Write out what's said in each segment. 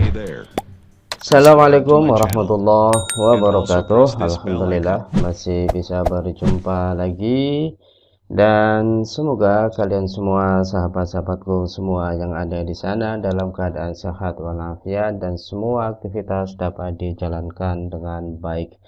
Hey there. Assalamualaikum warahmatullahi wabarakatuh. Alhamdulillah masih bisa berjumpa lagi, dan semoga kalian semua, sahabat-sahabatku semua yang ada di sana dalam keadaan sehat walafiat dan semua aktivitas dapat dijalankan dengan baik.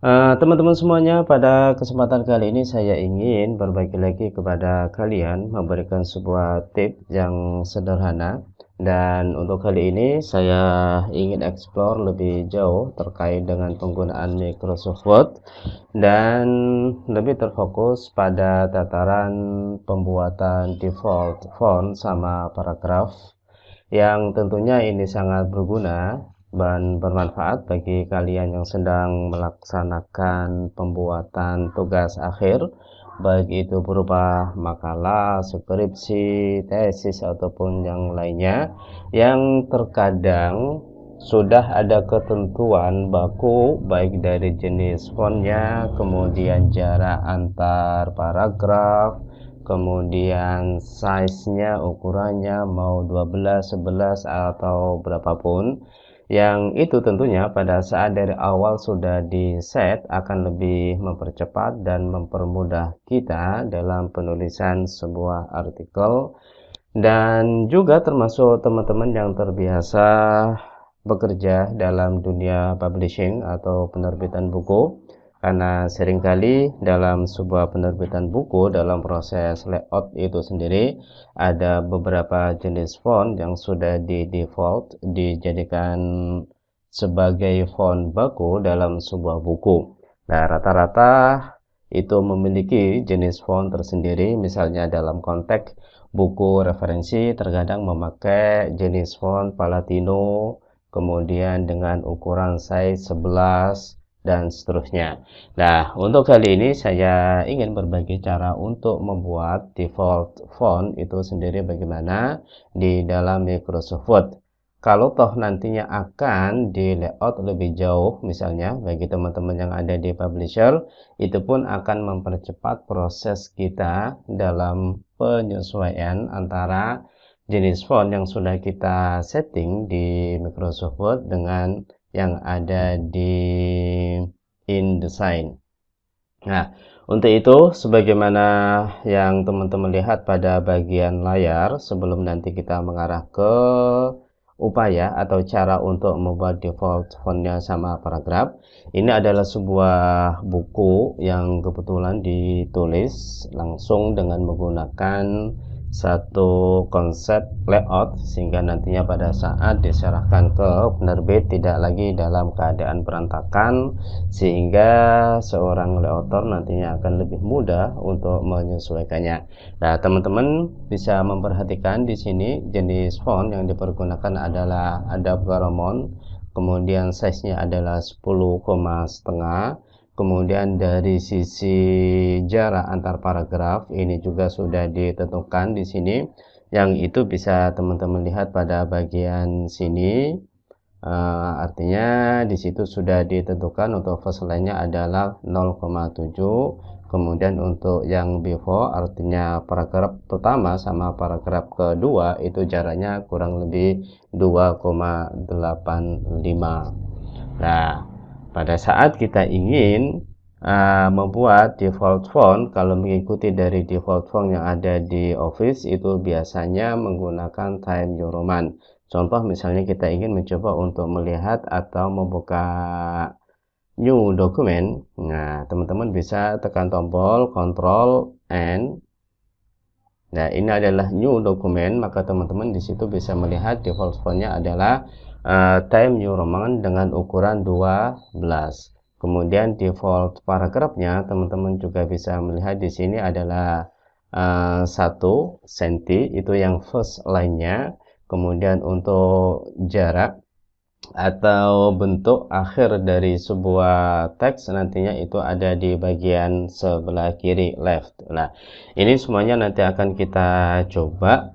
Teman-teman semuanya, pada kesempatan kali ini saya ingin berbagi lagi kepada kalian, memberikan sebuah tips yang sederhana. Dan untuk kali ini saya ingin explore lebih jauh terkait dengan penggunaan Microsoft Word dan lebih terfokus pada tataran pembuatan default font sama paragraf, yang tentunya ini sangat berguna dan bermanfaat bagi kalian yang sedang melaksanakan pembuatan tugas akhir, baik itu berupa makalah, skripsi, tesis, ataupun yang lainnya, yang terkadang sudah ada ketentuan baku baik dari jenis fontnya, kemudian jarak antar paragraf, kemudian size-nya, ukurannya mau 12, 11 atau berapapun, yang itu tentunya pada saat dari awal sudah di set akan lebih mempercepat dan mempermudah kita dalam penulisan sebuah artikel, dan juga termasuk teman-teman yang terbiasa bekerja dalam dunia publishing atau penerbitan buku, karena seringkali dalam sebuah penerbitan buku, dalam proses layout itu sendiri ada beberapa jenis font yang sudah di default dijadikan sebagai font baku dalam sebuah buku. Nah, rata-rata itu memiliki jenis font tersendiri. Misalnya dalam konteks buku referensi terkadang memakai jenis font Palatino, kemudian dengan ukuran size 11 dan seterusnya. Nah, untuk kali ini saya ingin berbagi cara untuk membuat default font itu sendiri bagaimana di dalam Microsoft Word. Kalau toh nantinya akan di layout lebih jauh, misalnya bagi teman-teman yang ada di publisher, itu pun akan mempercepat proses kita dalam penyesuaian antara jenis font yang sudah kita setting di Microsoft Word dengan yang ada di InDesign. Nah, untuk itu sebagaimana yang teman-teman lihat pada bagian layar, sebelum nanti kita mengarah ke upaya atau cara untuk membuat default fontnya sama paragraf, ini adalah sebuah buku yang kebetulan ditulis langsung dengan menggunakan satu konsep layout, sehingga nantinya pada saat diserahkan ke penerbit tidak lagi dalam keadaan berantakan, sehingga seorang layouter nantinya akan lebih mudah untuk menyesuaikannya. Nah, teman-teman bisa memperhatikan di sini jenis font yang dipergunakan adalah Adobe Garamond, kemudian size-nya adalah 10,5. Kemudian dari sisi jarak antar paragraf ini juga sudah ditentukan di sini, yang itu bisa teman-teman lihat pada bagian sini. Artinya di situ sudah ditentukan untuk first line-nya adalah 0,7. Kemudian untuk yang before, artinya paragraf pertama sama paragraf kedua, itu jaraknya kurang lebih 2,85. Nah, pada saat kita ingin membuat default font, kalau mengikuti dari default font yang ada di Office, itu biasanya menggunakan Times New Roman. Contoh misalnya kita ingin mencoba untuk melihat atau membuka new document. Nah, teman-teman bisa tekan tombol Ctrl N. Nah, ini adalah new document, maka teman-teman di situ bisa melihat default fontnya adalah Times New Roman dengan ukuran 12. Kemudian default paragrafnya teman-teman juga bisa melihat di sini adalah 1 cm, itu yang first line-nya. Kemudian untuk jarak atau bentuk akhir dari sebuah teks nantinya itu ada di bagian sebelah kiri, left. Nah, ini semuanya nanti akan kita coba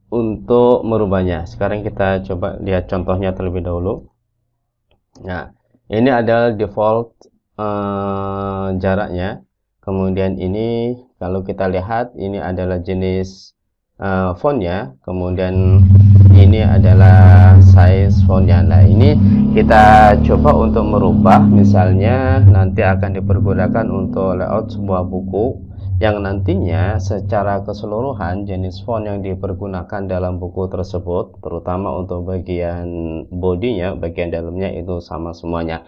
untuk merubahnya. Sekarang kita coba lihat contohnya terlebih dahulu. Nah, ini adalah default jaraknya. Kemudian ini kalau kita lihat ini adalah jenis fontnya. Kemudian ini adalah size fontnya. Nah, ini kita coba untuk merubah, misalnya nanti akan dipergunakan untuk layout sebuah buku yang nantinya secara keseluruhan jenis font yang dipergunakan dalam buku tersebut, terutama untuk bagian bodinya, bagian dalamnya itu sama semuanya.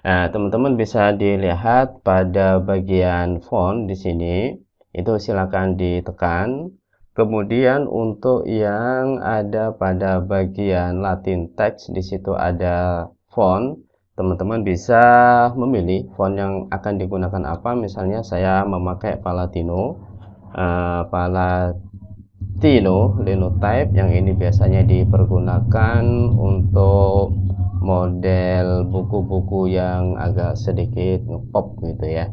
Nah, teman-teman bisa dilihat pada bagian font di sini, itu silakan ditekan. Kemudian untuk yang ada pada bagian Latin text, di situ ada font. Teman-teman bisa memilih font yang akan digunakan apa. Misalnya saya memakai Palatino, Linotype, yang ini biasanya dipergunakan untuk model buku-buku yang agak sedikit ngepop gitu ya.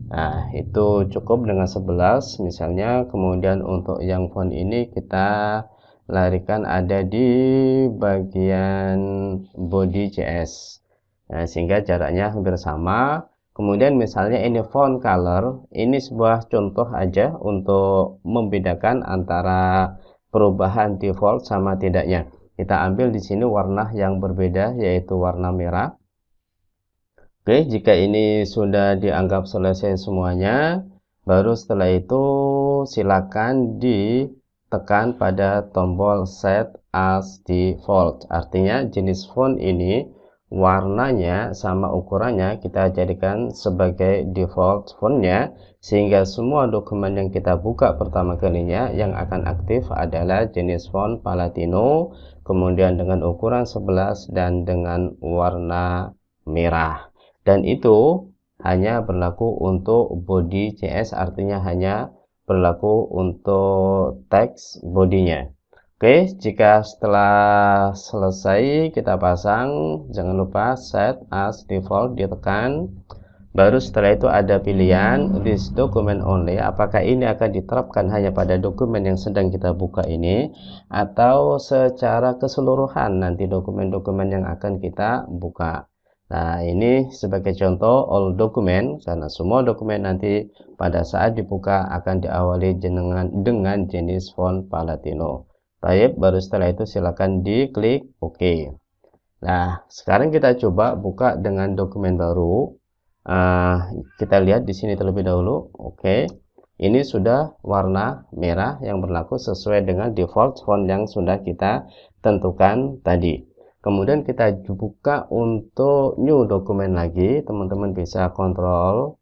Nah, itu cukup dengan 11 misalnya. Kemudian untuk yang font ini kita larikan ada di bagian body CS. Nah, sehingga jaraknya hampir sama. Kemudian misalnya ini font color, ini sebuah contoh aja untuk membedakan antara perubahan default sama tidaknya. Kita ambil di sini warna yang berbeda, yaitu warna merah. Oke, jika ini sudah dianggap selesai semuanya, baru setelah itu silakan ditekan pada tombol Set as Default. Artinya jenis font ini warnanya sama ukurannya kita jadikan sebagai default fontnya, sehingga semua dokumen yang kita buka pertama kalinya yang akan aktif adalah jenis font Palatino, kemudian dengan ukuran 11 dan dengan warna merah. Dan itu hanya berlaku untuk body CS, artinya hanya berlaku untuk teks bodinya. Oke, jika setelah selesai kita pasang, jangan lupa set as default ditekan. Baru setelah itu ada pilihan this document only, apakah ini akan diterapkan hanya pada dokumen yang sedang kita buka ini, atau secara keseluruhan nanti dokumen-dokumen yang akan kita buka. Nah, ini sebagai contoh all dokumen, karena semua dokumen nanti pada saat dibuka akan diawali dengan jenis font Palatino. Baik, baru setelah itu silakan diklik OK. Nah, sekarang kita coba buka dengan dokumen baru. Kita lihat di sini terlebih dahulu. Oke, ini sudah warna merah yang berlaku sesuai dengan default font yang sudah kita tentukan tadi. Kemudian kita buka untuk new dokumen lagi, teman-teman bisa Ctrl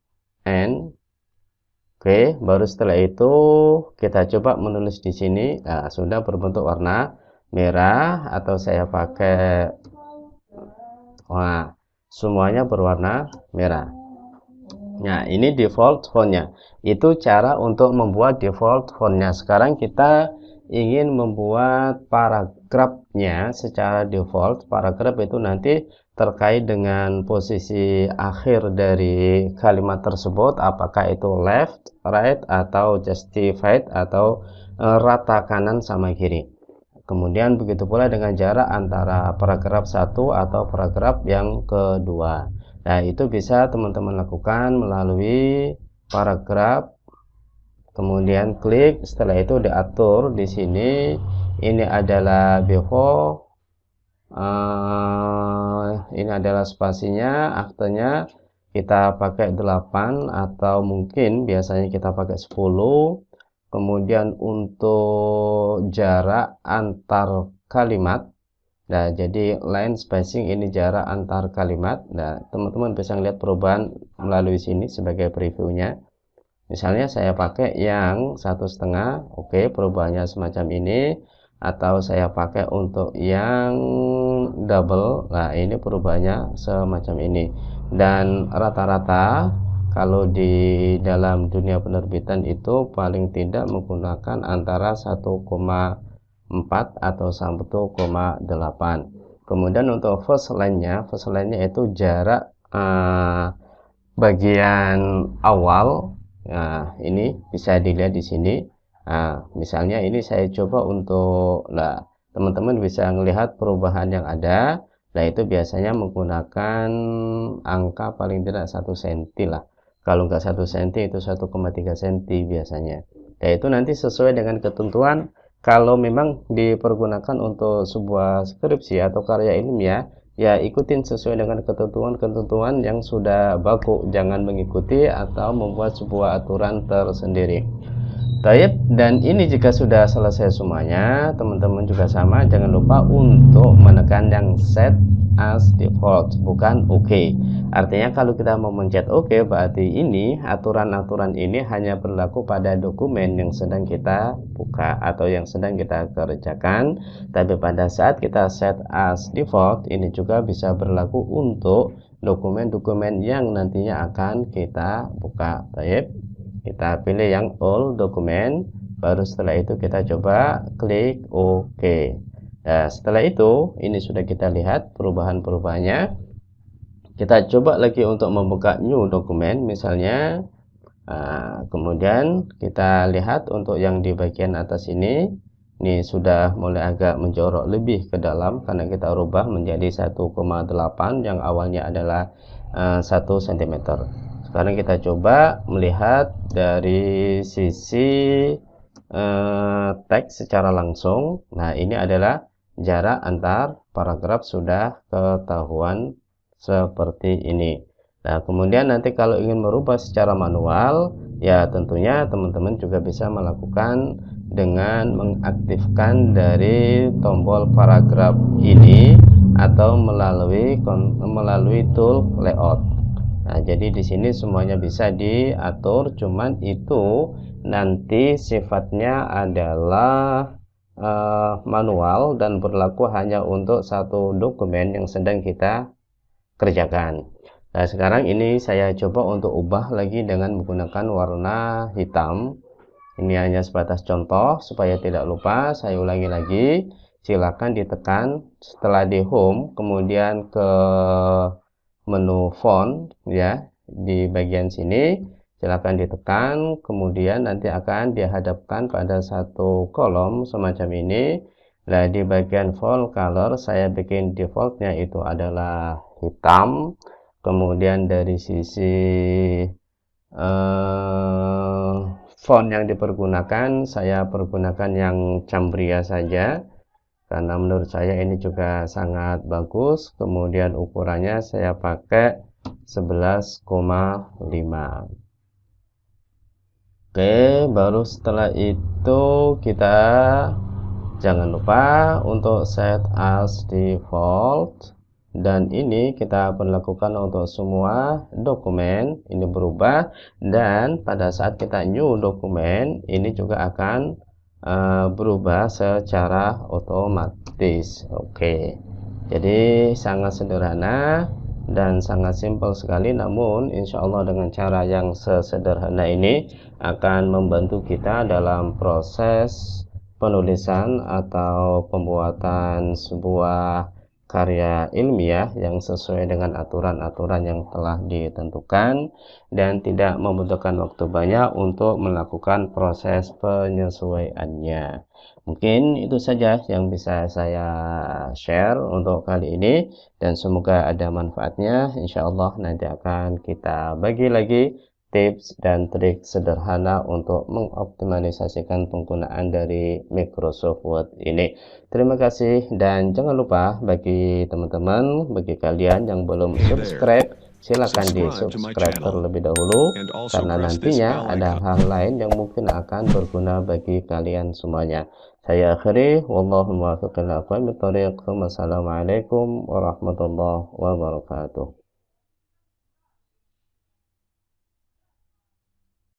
N. Oke, baru setelah itu kita coba menulis di sini. Nah, sudah berbentuk warna merah, atau saya pakai, wah, semuanya berwarna merah. Nah, ini default fontnya. Itu cara untuk membuat default fontnya. Sekarang kita ingin membuat paragrafnya secara default. Paragraf itu nanti terkait dengan posisi akhir dari kalimat tersebut, apakah itu left, right, atau justified, atau rata kanan sama kiri. Kemudian begitu pula dengan jarak antara paragraf satu atau paragraf yang kedua. Nah, itu bisa teman-teman lakukan melalui paragraf. Kemudian klik, setelah itu diatur di sini. Ini adalah before, ini adalah spasinya, aktenya kita pakai 8 atau mungkin biasanya kita pakai 10. Kemudian untuk jarak antar kalimat, nah jadi line spacing ini jarak antar kalimat. Nah, teman-teman bisa lihat perubahan melalui sini sebagai previewnya. Misalnya saya pakai yang 1,5, oke, perubahannya semacam ini. Atau saya pakai untuk yang double, nah ini perubahannya semacam ini. Dan rata-rata kalau di dalam dunia penerbitan itu paling tidak menggunakan antara 1,4 atau 1,8. Kemudian untuk first line-nya itu jarak bagian awal. Nah, ini bisa dilihat di sini. Nah, misalnya ini saya coba untuk, nah, teman-teman bisa melihat perubahan yang ada. Nah, itu biasanya menggunakan angka paling tidak 1 cm lah. Kalau nggak 1 cm itu 1,3 cm biasanya. Nah, itu nanti sesuai dengan ketentuan kalau memang dipergunakan untuk sebuah skripsi atau karya ilmiah, ya ikutin sesuai dengan ketentuan-ketentuan yang sudah baku, jangan mengikuti atau membuat sebuah aturan tersendiri. Baik, dan ini jika sudah selesai semuanya, teman-teman juga sama, jangan lupa untuk menekan yang set as default, bukan OK. Artinya kalau kita mau mencet OK, berarti ini aturan-aturan ini hanya berlaku pada dokumen yang sedang kita buka atau yang sedang kita kerjakan. Tapi pada saat kita set as default, ini juga bisa berlaku untuk dokumen-dokumen yang nantinya akan kita buka. Baik, kita pilih yang all dokumen, baru setelah itu kita coba klik OK. Nah, setelah itu ini sudah kita lihat perubahan-perubahannya. Kita coba lagi untuk membuka new dokumen misalnya. Kemudian kita lihat untuk yang di bagian atas ini sudah mulai agak menjorok lebih ke dalam karena kita rubah menjadi 1,8 yang awalnya adalah 1 cm. Sekarang kita coba melihat dari sisi teks secara langsung. Nah, ini adalah jarak antar paragraf sudah ketahuan seperti ini. Nah, kemudian nanti kalau ingin merubah secara manual, ya tentunya teman-teman juga bisa melakukan dengan mengaktifkan dari tombol paragraf ini atau melalui tool layout. Nah, jadi di sini semuanya bisa diatur, cuman itu nanti sifatnya adalah manual dan berlaku hanya untuk satu dokumen yang sedang kita kerjakan. Nah, sekarang ini saya coba untuk ubah lagi dengan menggunakan warna hitam. Ini hanya sebatas contoh supaya tidak lupa. Saya ulangi lagi. Silakan ditekan setelah di home, kemudian ke menu font ya, di bagian sini silakan ditekan, kemudian nanti akan dihadapkan pada satu kolom semacam ini. Nah, di bagian font color saya bikin defaultnya itu adalah hitam. Kemudian dari sisi font yang dipergunakan, saya pergunakan yang Cambria saja karena menurut saya ini juga sangat bagus. Kemudian ukurannya saya pakai 11,5. Oke, baru setelah itu kita jangan lupa untuk set as default, dan ini kita berlakukan untuk semua dokumen. Ini berubah, dan pada saat kita new dokumen ini juga akan berubah secara otomatis. Oke, jadi sangat sederhana dan sangat simpel sekali, namun insya Allah dengan cara yang sesederhana ini akan membantu kita dalam proses penulisan atau pembuatan sebuah karya ilmiah yang sesuai dengan aturan-aturan yang telah ditentukan dan tidak membutuhkan waktu banyak untuk melakukan proses penyesuaiannya. Mungkin itu saja yang bisa saya share untuk kali ini, dan semoga ada manfaatnya. Insya Allah nanti akan kita bagi lagi tips dan trik sederhana untuk mengoptimalisasikan penggunaan dari Microsoft Word ini. Terima kasih, dan jangan lupa bagi teman-teman, bagi kalian yang belum subscribe, silakan di subscribe terlebih dahulu karena nantinya ada hal lain yang mungkin akan berguna bagi kalian semuanya. Saya akhiri, wallahu muwaffiq ila aqwamit thoriq. Wassalamualaikum warahmatullahi wabarakatuh.